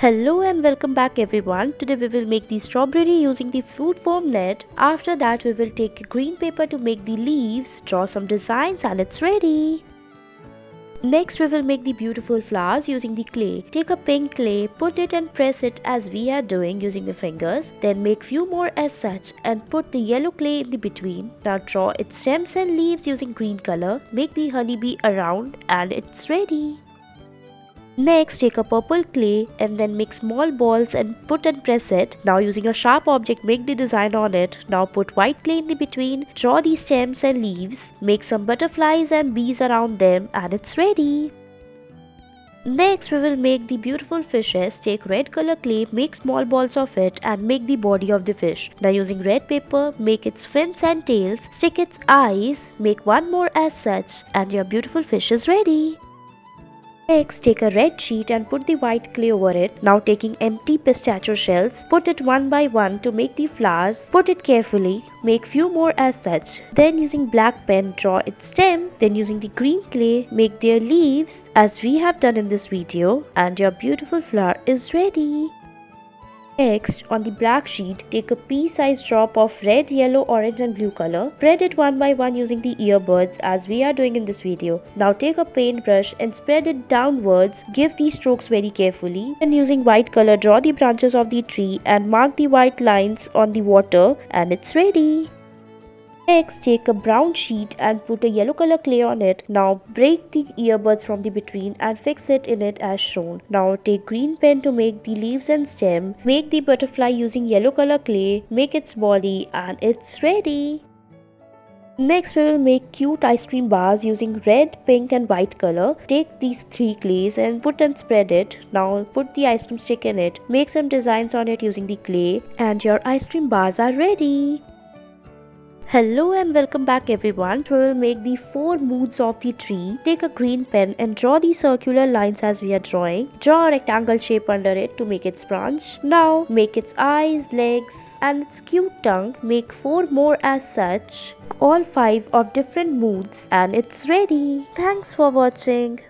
Hello and welcome back everyone. Today we will make the strawberry using the fruit foam net. After that we will take green paper to make the leaves, draw some designs and it's ready. Next we will make the beautiful flowers using the clay. Take a pink clay, put it and press it as we are doing using the fingers. Then make few more as such and put the yellow clay in the between. Now draw its stems and leaves using green color. Make the honeybee around and it's ready. Next, take a purple clay and then make small balls and put and press it. Now using a sharp object, make the design on it. Now put white clay in the between, draw the stems and leaves, make some butterflies and bees around them and it's ready. Next, we will make the beautiful fishes. Take red color clay, make small balls of it and make the body of the fish. Now using red paper, make its fins and tails, stick its eyes, make one more as such and your beautiful fish is ready. Next, take a red sheet and put the white clay over it. Now taking empty pistachio shells, put it one by one to make the flowers. Put it carefully, make few more as such. Then using black pen, draw its stem. Then using the green clay, make their leaves as we have done in this video. And your beautiful flower is ready. Next, on the black sheet, take a pea-sized drop of red, yellow, orange and blue color. Spread it one by one using the earbuds as we are doing in this video. Now take a paintbrush and spread it downwards. Give these strokes very carefully. And using white color, draw the branches of the tree and mark the white lines on the water and it's ready. Next, take a brown sheet and put a yellow color clay on it. Now break the earbuds from the between and fix it in it as shown. Now take green pen to make the leaves and stem. Make the butterfly using yellow color clay. Make its body and it's ready. Next, we will make cute ice cream bars using red, pink and white color. Take these three clays and put and spread it. Now put the ice cream stick in it. Make some designs on it using the clay and your ice cream bars are ready. Hello and welcome back everyone. We will make the 4 moods of the tree. Take a green pen and draw the circular lines as we are drawing. Draw a rectangle shape under it to make its branch. Now make its eyes, legs and its cute tongue. Make 4 more as such. All 5 of different moods and it's ready. Thanks for watching.